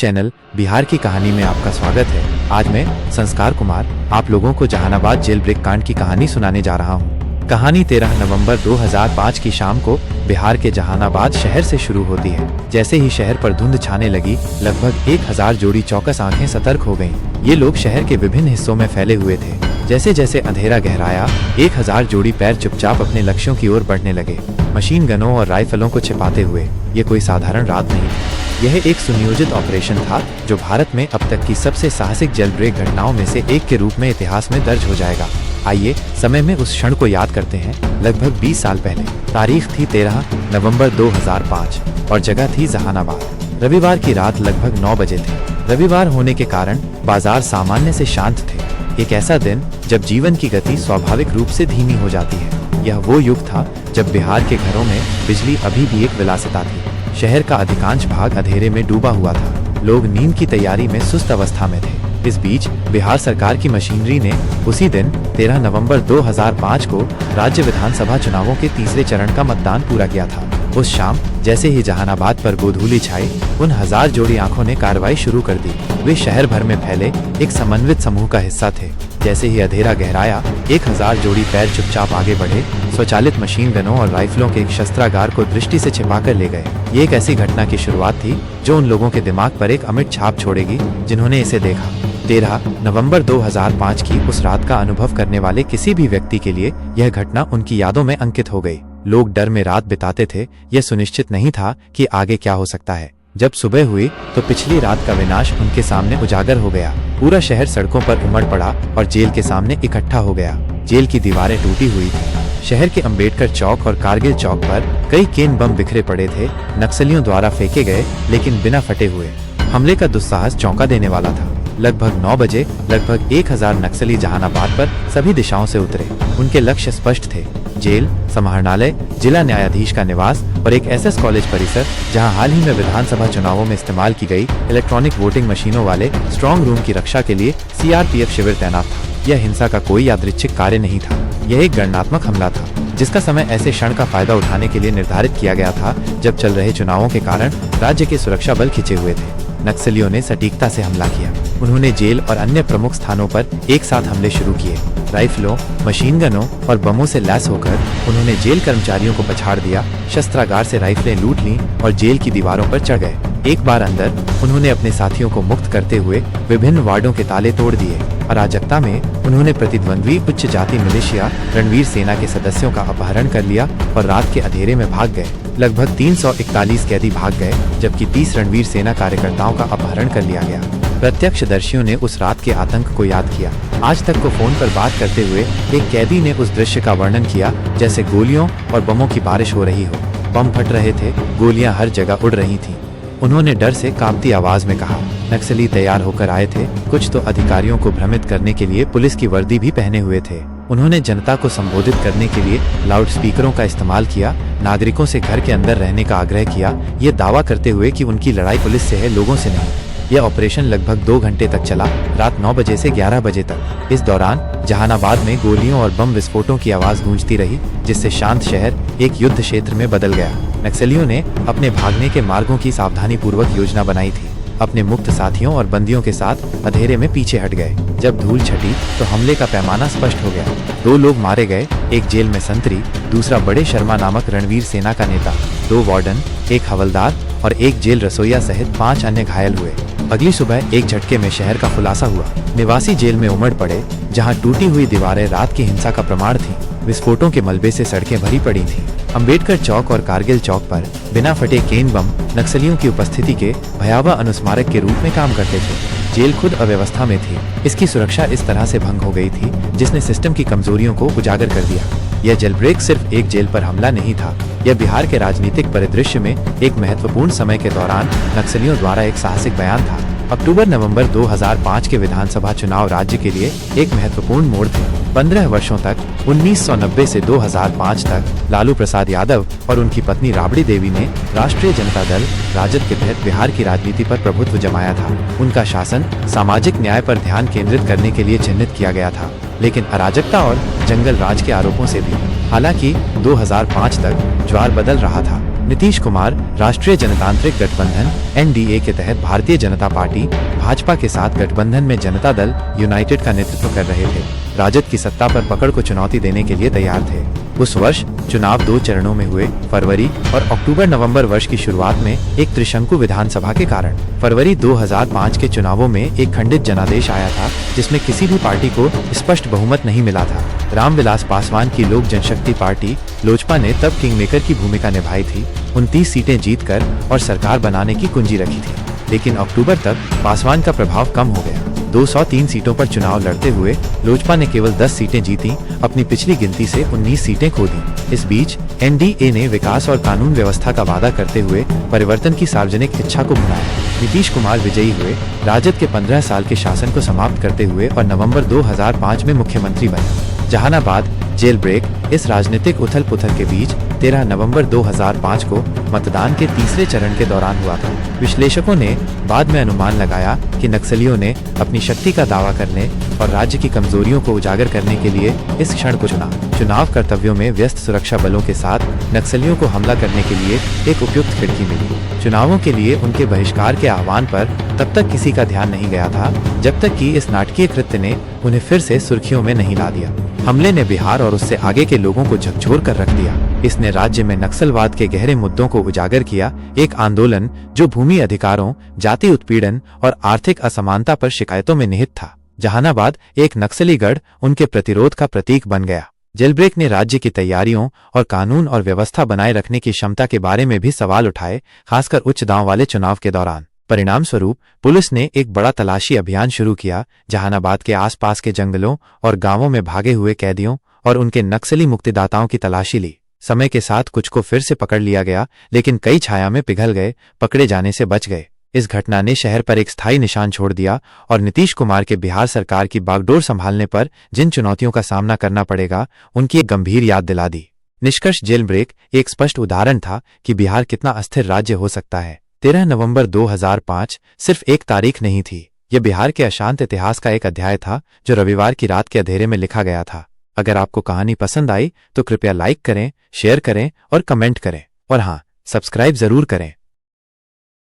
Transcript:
Channel Bihar की कहानी में आपका स्वागत है। आज मैं संस्कार कुमार आप लोगों को जहानाबाद जेल ब्रेक कांड की कहानी सुनाने जा रहा हूँ। कहानी 13 नवंबर 2005 की शाम को बिहार के जहानाबाद शहर से शुरू होती है। जैसे ही शहर पर धुंध छाने लगी, लगभग 1000 जोड़ी चौकस आंखें सतर्क हो गईं। ये लोग शहर के विभिन्न हिस्सों में फैले हुए थे। जैसे जैसे अंधेरा गहराया, 1000 जोड़ी पैर चुपचाप अपने लक्ष्यों की ओर बढ़ने लगे, मशीन गनों और राइफलों को छिपाते हुए। ये कोई साधारण रात नहीं थी, यह एक सुनियोजित ऑपरेशन था जो भारत में अब तक की सबसे साहसिक जेल ब्रेक घटनाओं में से एक के रूप में इतिहास में दर्ज हो जाएगा। आइए समय में उस क्षण को याद करते हैं। लगभग 20 साल पहले, तारीख थी 13 नवंबर 2005 और जगह थी जहानाबाद। रविवार की रात लगभग 9 बजे थी। रविवार होने के कारण बाजार सामान्य से शांत थे। एक ऐसा दिन जब जीवन की गति स्वाभाविक रूप से धीमी हो जाती है। यह वो युग था जब बिहार के घरों में बिजली अभी भी एक विलासिता थी। शहर का अधिकांश भाग अंधेरे में डूबा हुआ था। लोग नींद की तैयारी में सुस्त अवस्था में थे। इस बीच बिहार सरकार की मशीनरी ने उसी दिन 13 नवंबर 2005 को राज्य विधानसभा चुनावों के तीसरे चरण का मतदान पूरा किया था। उस शाम जैसे ही जहानाबाद पर गोधूली छाई, उन 1000 जोड़ी आंखों ने कार्रवाई शुरू कर दी। वे शहर भर में फैले एक समन्वित समूह का हिस्सा थे। जैसे ही अंधेरा गहराया, 1000 जोड़ी पैर चुपचाप आगे बढ़े, स्वचालित मशीन गनों और राइफलों के एक शस्त्रागार को दृष्टि से छिपाकर ले गए। ये एक ऐसी घटना की शुरुआत थी जो उन लोगों के दिमाग पर एक अमिट छाप छोड़ेगी जिन्होंने इसे देखा। 13 नवंबर 2005 की उस रात का अनुभव करने वाले किसी भी व्यक्ति के लिए यह घटना उनकी यादों में अंकित हो गई। लोग डर में रात बिताते थे। यह सुनिश्चित नहीं था कि आगे क्या हो सकता है। जब सुबह हुई तो पिछली रात का विनाश उनके सामने उजागर हो गया। पूरा शहर सड़कों पर उमड़ पड़ा और जेल के सामने इकट्ठा हो गया। जेल की दीवारें टूटी हुई थी। शहर के अंबेडकर चौक और कारगिल चौक पर कई केन बम बिखरे पड़े थे, नक्सलियों द्वारा फेंके गए लेकिन बिना फटे हुए। हमले का दुस्साहस चौंका देने वाला था। लगभग 9 बजे लगभग 1000 नक्सली जहानाबाद पर सभी दिशाओं से उतरे। उनके लक्ष्य स्पष्ट थे: जेल, समाहरणालय, जिला न्यायाधीश का निवास और एक एसएस कॉलेज परिसर जहां हाल ही में विधानसभा चुनावों में इस्तेमाल की गई इलेक्ट्रॉनिक वोटिंग मशीनों वाले स्ट्रांग रूम की रक्षा के लिए सीआरपीएफ शिविर तैनात था। यह हिंसा का कोई यादृच्छिक कार्य नहीं था। यह एक गणनात्मक हमला था जिसका समय ऐसे क्षण का फायदा उठाने के लिए निर्धारित किया गया था जब चल रहे चुनावों के कारण राज्य के सुरक्षा बल खिंचे हुए थे। नक्सलियों ने सटीकता से हमला किया। उन्होंने जेल और अन्य प्रमुख स्थानों पर एक साथ हमले शुरू किए। राइफलों, मशीन गनों और बमों से लैस होकर उन्होंने जेल कर्मचारियों को पछाड़ दिया, शस्त्रागार से राइफलें लूट लीं और जेल की दीवारों पर चढ़ गए। एक बार अंदर, उन्होंने अपने साथियों को मुक्त करते हुए विभिन्न वार्डों के ताले तोड़ दिए। अराजकता में उन्होंने प्रतिद्वंद्वी उच्च जाति मिलिशिया रणवीर सेना के सदस्यों का अपहरण कर लिया और रात के अंधेरे में भाग गए। लगभग 341 कैदी भाग गए, जबकि 30 रणवीर सेना कार्यकर्ताओं का अपहरण कर लिया गया। प्रत्यक्षदर्शियों ने उस रात के आतंक को याद किया। आज तक को फोन पर बात करते हुए एक कैदी ने उस दृश्य का वर्णन किया जैसे गोलियों और बमों की बारिश हो रही हो। बम फट रहे थे, गोलियां हर जगह उड़ रही थीं। उन्होंने डर से कांपती आवाज में कहा। नक्सली तैयार होकर आए थे। कुछ तो अधिकारियों को भ्रमित करने के लिए पुलिस की वर्दी भी पहने हुए थे। उन्होंने जनता को संबोधित करने के लिए लाउड स्पीकरों का इस्तेमाल किया, नागरिकों से घर के अंदर रहने का आग्रह किया, ये दावा करते हुए कि उनकी लड़ाई पुलिस से है, लोगों से नहीं। यह ऑपरेशन लगभग 2 घंटे तक चला, रात 9 बजे से 11 बजे तक। इस दौरान जहानाबाद में गोलियों और बम विस्फोटों की आवाज गूंजती रही, जिससे शांत शहर एक युद्ध क्षेत्र में बदल गया। नक्सलियों ने अपने भागने के मार्गों की सावधानी पूर्वक योजना बनाई थी। अपने मुक्त साथियों और बंदियों के साथ अंधेरे में पीछे हट गए। जब धूल छटी तो हमले का पैमाना स्पष्ट हो गया। 2 लोग मारे गए, एक जेल में संतरी, दूसरा बड़े शर्मा नामक रणवीर सेना का नेता। 2 वार्डन, एक हवलदार और एक जेल रसोइया सहित 5 अन्य घायल हुए। अगली सुबह एक झटके में शहर का खुलासा हुआ। निवासी जेल में उमड़ पड़े, जहां टूटी हुई दीवारें रात की हिंसा का प्रमाण थीं। विस्फोटों के मलबे से सड़कें भरी पड़ी थीं। अंबेडकर चौक और कारगिल चौक पर बिना फटे केन बम नक्सलियों की उपस्थिति के भयावह अनुस्मारक के रूप में काम करते थे। जेल खुद अव्यवस्था में थी। इसकी सुरक्षा इस तरह से भंग हो गई थी जिसने सिस्टम की कमजोरियों को उजागर कर दिया। यह जेल ब्रेक सिर्फ एक जेल पर हमला नहीं था, यह बिहार के राजनीतिक परिदृश्य में एक महत्वपूर्ण समय के दौरान नक्सलियों द्वारा एक साहसिक बयान था। अक्टूबर-नवंबर 2005 के विधानसभा चुनाव राज्य के लिए एक महत्वपूर्ण मोड़ थे। 15 वर्षों तक 1990 से 2005 तक लालू प्रसाद यादव और उनकी पत्नी राबड़ी देवी ने राष्ट्रीय जनता दल राजद के तहत बिहार की राजनीति पर प्रभुत्व जमाया था। उनका शासन सामाजिक न्याय पर ध्यान केंद्रित करने के लिए चिन्हित किया गया था, लेकिन अराजकता और जंगल राज के आरोपों से भी। हालांकि 2005 तक ज्वार बदल रहा था। नीतीश कुमार राष्ट्रीय जनतांत्रिक गठबंधन (एनडीए) के तहत भारतीय जनता पार्टी भाजपा के साथ गठबंधन में जनता दल यूनाइटेड का नेतृत्व कर रहे थे। राजद की सत्ता पर पकड़ को चुनौती देने के लिए तैयार थे। उस वर्ष चुनाव 2 चरणों में हुए। फरवरी और अक्टूबर-नवंबर वर्ष की शुरुआत में एक त्रिशंकु विधानसभा के कारण फरवरी 2005 के चुनावों में एक खंडित जनादेश आया था, जिसमें किसी भी पार्टी को स्पष्ट बहुमत नहीं मिला था। रामविलास पासवान की लोक जनशक्ति पार्टी लोजपा ने तब किंगमेकर की भूमिका निभाई थी, 29 सीटें जीतकर और सरकार बनाने की कुंजी रखी थी। लेकिन अक्टूबर तक पासवान का प्रभाव कम हो गया। 203 सीटों पर चुनाव लड़ते हुए लोजपा ने केवल 10 सीटें जीती, अपनी पिछली गिनती से 19 सीटें खो दी। इस बीच एनडीए ने विकास और कानून व्यवस्था का वादा करते हुए परिवर्तन की सार्वजनिक इच्छा को भुनाया। नीतीश कुमार विजयी हुए, राजद के 15 साल के शासन को समाप्त करते हुए और नवंबर 2005 में मुख्यमंत्री बने। Jehanabad jail break. इस राजनीतिक उथल पुथल के बीच 13 नवंबर 2005 को मतदान के तीसरे चरण के दौरान हुआ था। विश्लेषकों ने बाद में अनुमान लगाया कि नक्सलियों ने अपनी शक्ति का दावा करने और राज्य की कमजोरियों को उजागर करने के लिए इस क्षण को चुना। चुनाव कर्तव्यों में व्यस्त सुरक्षा बलों के साथ नक्सलियों को हमला करने के लिए एक उपयुक्त खिड़की मिली। चुनावों के लिए उनके बहिष्कार के आह्वान पर तब तक किसी का ध्यान नहीं गया था, जब तक कि इस नाटकीय कृत्य ने उन्हें फिर से सुर्खियों में नहीं ला दिया। हमले ने बिहार और उससे आगे के लोगों को झकझोर कर रख दिया। इसने राज्य में नक्सलवाद के गहरे मुद्दों को उजागर किया, एक आंदोलन जो भूमि अधिकारों, जाति उत्पीड़न और आर्थिक असमानता पर शिकायतों में निहित था। जहानाबाद एक नक्सली गढ़ उनके प्रतिरोध का प्रतीक बन गया। जेलब्रेक ने राज्य की तैयारियों और कानून और व्यवस्था बनाए रखने की क्षमता के बारे में भी सवाल उठाए, खासकर उच्च दांव वाले चुनाव के दौरान। परिणाम स्वरूप पुलिस ने एक बड़ा तलाशी अभियान शुरू किया। जहानाबाद के आसपास के जंगलों और गांवों में भागे हुए कैदियों और उनके नक्सली मुक्तिदाताओं की तलाशी ली। समय के साथ कुछ को फिर से पकड़ लिया गया, लेकिन कई छाया में पिघल गए, पकड़े जाने से बच गए। इस घटना ने शहर पर एक स्थायी निशान छोड़ दिया और नीतीश कुमार के बिहार सरकार की बागडोर संभालने पर जिन चुनौतियों का सामना करना पड़ेगा, उनकी एक गंभीर याद दिला दी। निष्कर्ष जेल ब्रेक एक स्पष्ट उदाहरण था कि बिहार कितना अस्थिर राज्य हो सकता है। 13 नवंबर 2005 सिर्फ एक तारीख नहीं थी, यह बिहार के अशांत इतिहास का एक अध्याय था जो रविवार की रात के अंधेरे में लिखा गया था। अगर आपको कहानी पसंद आई तो कृपया लाइक करें, शेयर करें और कमेंट करें, और हाँ, सब्सक्राइब जरूर करें।